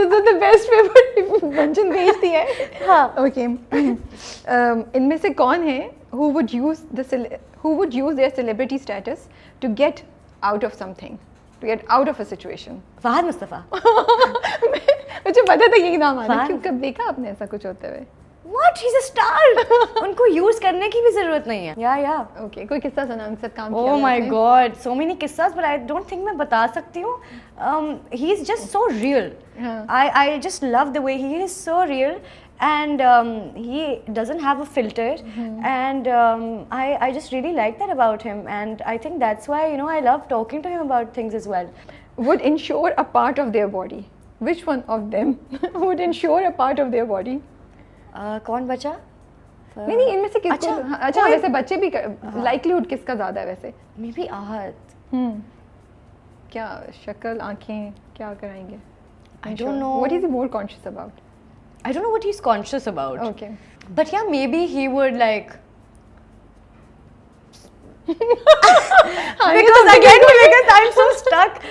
This is the best paper mention भेज दिया है. हाँ. Okay. इनमें से कौन है who would use their celebrity status to get out of something, to get out of a situation? Fahad Mustafa. मुझे पता था यही नाम आना. फहद. क्यों, कब देखा आपने ऐसा कुछ होते हुए? What? He's a star. उनको यूज करने की भी जरूरत नहीं है. या Okay, कोई किस्सा सुना उनके साथ काम किया? Oh my God, so many किस्सास, but I don't think मैं बता सकती हूँ. He's just so real. हाँ. I just love the way he is so real, and he doesn't have a filter, and I just really like that about him, and I think that's why I love talking to him about things as well. Would insure a part of their body. Which one of them would insure a part of their body? कौन बचा? नहीं इनमें से किसको? अच्छा कोई- वैसे बच्चे भी लाइक्लीहुड किसका ज़्यादा है वैसे? Maybe आहत. क्या शक्ल आँखें क्या कराएंगे? I don't know. What is he more conscious about? I don't know what he's conscious about. Okay. But yeah, maybe he would like. हाँ, ये Because तो again, because I'm so stuck.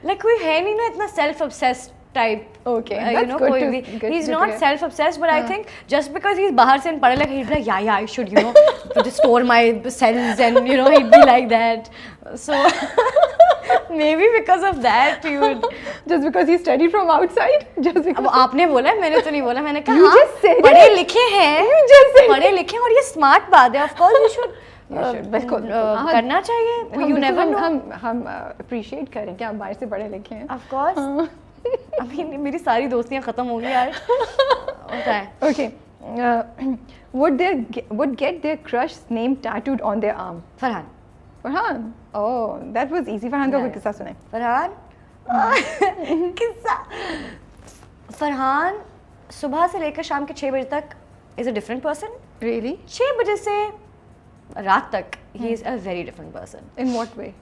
Like कोई है नहीं ना इतना self-obsessed type. Okay, that's good कोई to- भी. good He's to not hear. self-obsessed, but I think just because he's बाहर से पढ़ लिखा, he'd be like, yeah, I should, just store my cells, and he'd be like that. So maybe because of that, he would. Just because he studied from outside? Just अब because? आपने बोला, मैंने तो नहीं बोला. मैंने कहा You हाँ, just said पढ़े it. लिखे हैं. You just said पढ़े लिखे हैं और ये स्मार्ट बात है. Of course, you should. बिल्कुल करना चाहिए. You never know. हम appreciate करें कि आप बाहर से पढ़े लिखे हैं. Of course. अभी मेरी सारी दोस्तियां खत्म हो गई यार. होता है. Okay. Would get their crush's name tattooed on their arm? Farhan. Farhan. Oh, that was easy. Farhan का कोई Yeah. किस्सा सुनाए. फरहान. किस्सा. फरहान सुबह से लेकर शाम के 6 बजे तक is a different person. Really? 6 बजे से रात तक he is a very different person. In what way?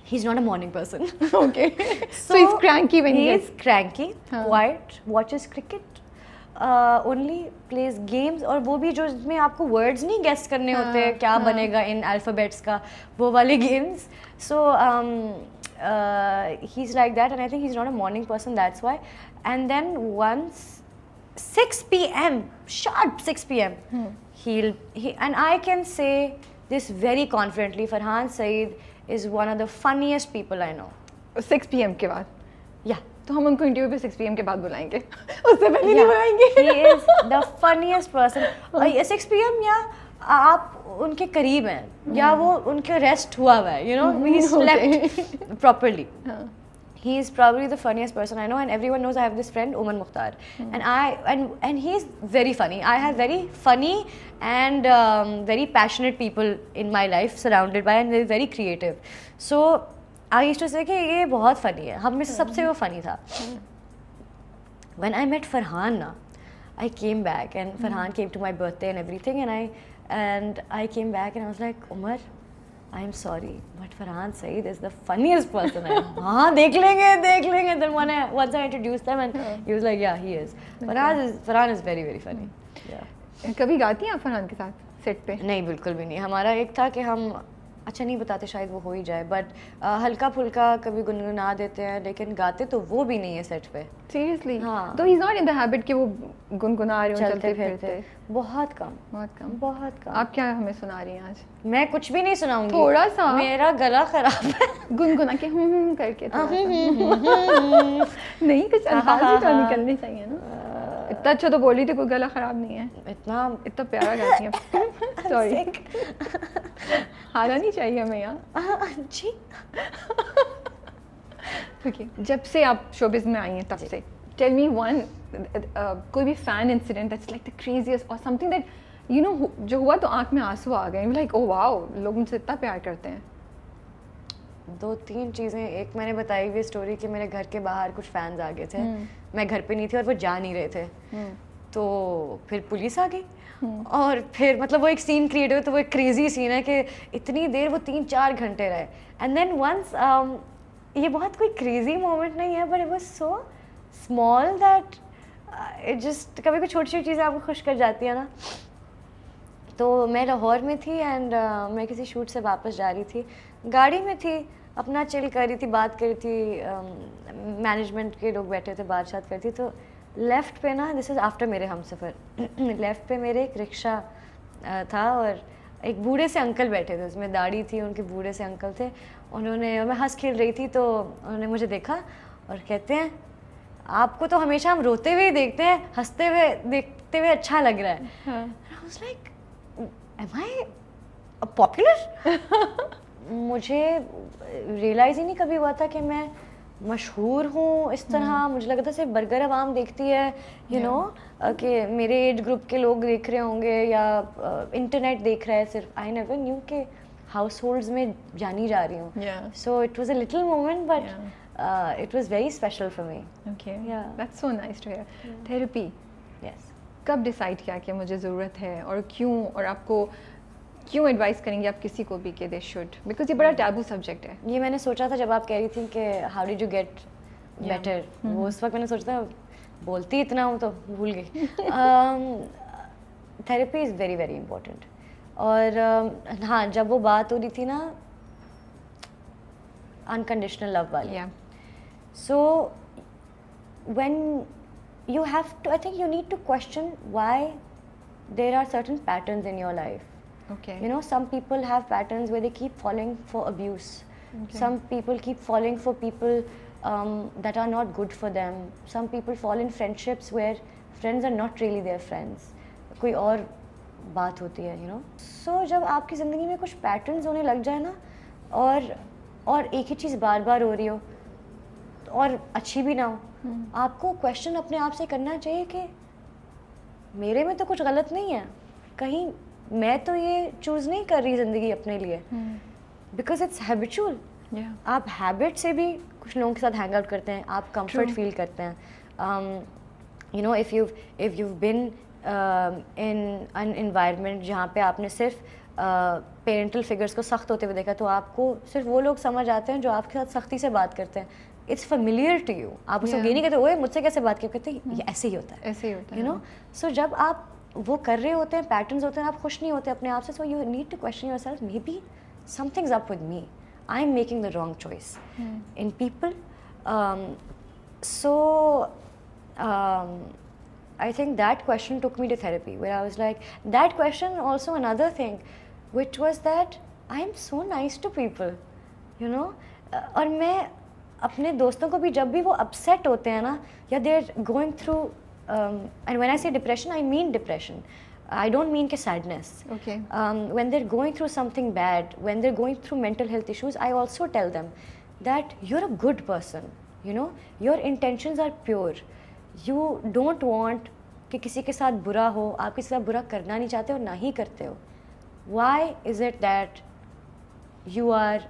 He's not a morning person. Okay. So he's cranky when he is gets. cranky, हाँ. quiet, watches cricket, only plays games, और वो भी जो जिसमें आपको words नहीं guess करने होते हैं क्या बनेगा in alphabets का वो वाले games. So he's like that, and I think he's not a morning person. That's why. And then once 6 p.m. sharp 6 p.m. And I can say this very confidently. Farhan Saeed is one of the funniest people I know. 6 p.m. के बाद. Yeah. तो हम उनको interview पे 6 p.m. के बाद बुलाएंगे. उससे पहले नहीं बुलाएंगे. He is the funniest person. 6 p.m. या आप उनके करीब हैं या वो उनके रेस्ट हुआ हुआ है. He slept properly. He is probably the funniest person I know, and everyone knows I have this friend Oman Mukhtar, and he is very funny. I have very funny and very passionate people in my life surrounded by, and they're very creative. So I used to say कि ये बहुत funny है. हम में से सबसे वो funny था. When I met Farhan na, I came back, and Farhan came to my birthday and everything, and I came back and I was like, Umar, I'm sorry, but Farhan Saeed is the funniest person I know. हाँ देख लेंगे. Then once I introduced them, and he was like, yeah, he is. Farhan is very very funny. Yeah. कभी गाती हैं आप फरहान के साथ set पे? नहीं बिल्कुल भी नहीं. हमारा एक था कि हम अच्छा नहीं बताते, शायद वो हो ही जाए, बट हल्का फुल्का कभी गुनगुना देते हैं, लेकिन गाते तो वो भी नहीं है सेट पे. Seriously? हाँ. तो he's not in the habit कि वो गुनगुना रहे हो चलते फिरते. बहुत कम. आप क्या हमें सुना रही हैं आज? मैं कुछ भी नहीं सुनाऊंगी. थोड़ा सा. मेरा गला खराब है. गुनगुना के करके नहीं कुछ अल्फाज भी तो निकलने चाहिए ना. इतना अच्छा तो बोली थी, कोई गला खराब नहीं है. इतना प्यारा गाती हैं. सॉरी. हारा नहीं चाहिए हमें यहाँ. जी. Okay. जब से आप शोबिज़ में आई हैं तब से टेल मी वन कोई भी fan incident that's like the craziest और समथिंग दैट जो हुआ तो आंख में आंसू आ गए, लाइक ओह वाओ लोग मुझसे इतना प्यार करते हैं. 2-3 चीज़ें. एक मैंने बताई हुई स्टोरी कि मेरे घर के बाहर कुछ फैंस आ गए थे. मैं घर पे नहीं थी और वो जा नहीं रहे थे. तो फिर पुलिस आ गई और फिर मतलब वो एक सीन क्रिएट हुआ. तो वो एक क्रेजी सीन है कि इतनी देर वो 3-4 घंटे रहे. एंड देन वंस ये बहुत कोई क्रेजी मोमेंट नहीं है, but it was so small that it just कभी कोई छोटी छोटी चीज़ें आपको खुश कर जाती है ना. तो मैं लाहौर में थी एंड मैं किसी शूट से वापस जा रही थी, गाड़ी में थी. अपना चिल कर रही थी, बात कर रही थी, मैनेजमेंट के लोग बैठे थे, बात कर रही थी, तो लेफ़्ट पे ना, दिस इज़ आफ्टर मेरे हमसफ़र, लेफ़्ट पे मेरे एक रिक्शा था और एक बूढ़े से अंकल बैठे थे, उसमें दाढ़ी थी, उनके बूढ़े से अंकल थे, उन्होंने, मैं हंस खेल रही थी तो उन्होंने मुझे देखा और कहते हैं आपको तो हमेशा हम रोते हुए ही देखते हैं, हंसते हुए देखते हुए अच्छा लग रहा है। I was like, am I popular? मुझे रियलाइज़ ही नहीं कभी हुआ था कि मैं मशहूर हूँ इस तरह। मुझे लगता सिर्फ बर्गर अवाम देखती है, यू नो, कि मेरे एज ग्रुप के लोग देख रहे होंगे या इंटरनेट देख रहा है सिर्फ। आई नेवर न्यू कि हाउस होल्ड्स में जानी जा रही हूँ। So it was a little moment but it was very special for me. Okay, that's so nice to hear. Therapy, yes. कब डिसाइड किया कि मुझे ज़रूरत है और क्यों, और आपको क्यों एडवाइस करेंगे आप किसी को भी कि दे शुड, बिकॉज ये बड़ा टैबू सब्जेक्ट है। ये मैंने सोचा था जब आप कह रही थी कि how did you get better, वो उस वक्त मैंने सोचा था, बोलती इतना हूँ तो भूल गई। Therapy is very very important. और हाँ, जब वो बात हो रही थी ना अनकंडीशनल लव वाली, सो when you have to, I think you need to question why there are certain patterns in your life. Okay. You know, some people have patterns where they keep falling for abuse. Okay. Some people keep falling for people that are not good for them. Some people fall in friendships where friends are not really their friends. कोई और बात होती है, you know. So जब आपकी ज़िंदगी में कुछ patterns होने लग जाए ना, और एक ही चीज़ बार बार हो रही हो और अच्छी भी ना हो, आपको क्वेश्चन अपने आप से करना चाहिए कि मेरे में तो कुछ गलत नहीं है, कहीं मैं तो ये चूज़ नहीं कर रही ज़िंदगी अपने लिए, बिकॉज इट्स हैबिचुअल। आप हैबिट से भी कुछ लोगों के साथ हैंग आउट करते हैं, आप कंफर्ट फील करते हैं। You know, if you been in an environment जहाँ पे आपने सिर्फ पेरेंटल फिगर्स को सख्त होते हुए देखा, तो आपको सिर्फ वो लोग समझ आते हैं जो आपके साथ सख्ती से बात करते हैं। It's familiar to you. आप उसको ये नहीं कहते ओए मुझसे कैसे बात कहते हैं, ये ऐसे ही होता है, ऐसे ही होता है, यू नो। सो जब आप वो कर रहे होते हैं, पैटर्न्स होते हैं, आप खुश नहीं होते अपने आप से, so you need to question yourself, maybe something's up with me, I am making the wrong choice in people. So I think that question took me to therapy, where I was like, that question also another thing, which was that I am so nice to people, you know. और मैं अपने दोस्तों को भी जब भी वो upset होते हैं ना, या they're going through, and when I say depression, I mean depression. I don't mean के sadness. Okay. When they're going through something bad, when they're going through mental health issues, I also tell them that you're a good person. You know, your intentions are pure. You don't want कि किसी के साथ बुरा हो, आप किसी के साथ बुरा करना नहीं चाहते और ना ही करते हो. Why is it that you are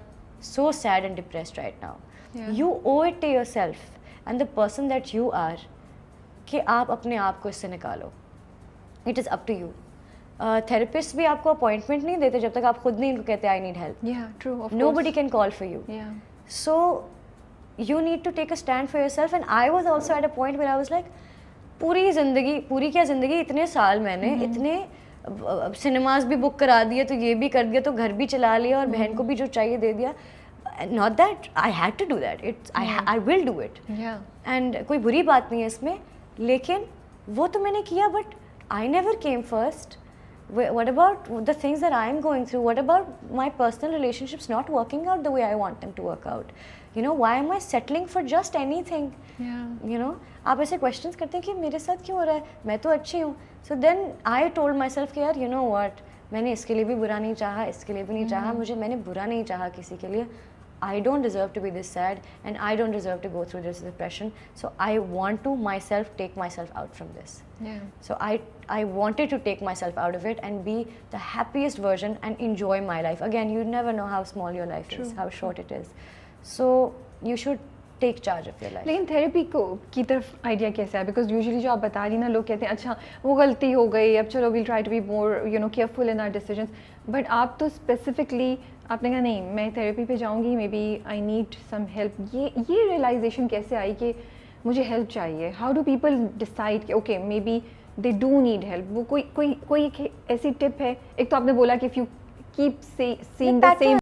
so sad and depressed right now? Yeah. You owe it to yourself and the person that you are कि आप अपने आप को इससे निकालो. It is up to you. Therapists भी आपको अपॉइंटमेंट नहीं देते जब तक आप खुद नहीं उनको कहते I need help. Yeah, true. Of Nobody course. can call for you. Yeah. So you need to take a stand for yourself. And I was also at a point where I was like, पूरी ज़िंदगी, पूरी क्या ज़िंदगी, इतने साल मैंने इतने cinemas भी बुक करा दिए, तो ये भी कर दिया, तो घर भी चला लिया और बहन को भी जो चाहिए दे दिया. Not that I had to do that. It's I will do it. Yeah. And कोई बुरी बात नहीं है इसमें, लेकिन वो तो मैंने किया, but I never came first. What about the things that I am going through? What about my personal relationships not working out the way I want them to work out? You know, why am I settling for just anything? Yeah. You know, आप ऐसे questions करते हैं कि मेरे साथ क्यों हो रहा है, मैं तो अच्छी हूँ. So then I told myself कि यार, you know what, मैंने इसके लिए भी बुरा नहीं चाहा, इसके लिए भी नहीं चाहा, मैंने बुरा नहीं चाहा किसी के लिए. I don't deserve to be this sad, and I don't deserve to go through this depression. So I want to myself take myself out from this. Yeah. So I wanted to take myself out of it and be the happiest version and enjoy my life. Again, you never know how small your life is, how short it is. So you should take charge of your life. लेकिन therapy को की तरफ idea कैसा है? Because usually जो आप बता रही ना, लोग कहते हैं अच्छा वो गलती हो गई, अब चलो we'll try to be more you know careful in our decisions. But आप तो स्पेसिफिकली आपने कहा नहीं मैं थेरेपी पे जाऊंगी, maybe I need some help. ये रियलाइजेशन कैसे आई कि मुझे हेल्प चाहिए? हाउ डू पीपल डिसाइड कि okay maybe they do need help? वो कोई एक ऐसी टिप है? एक तो आपने बोला कि if you keep seeing the same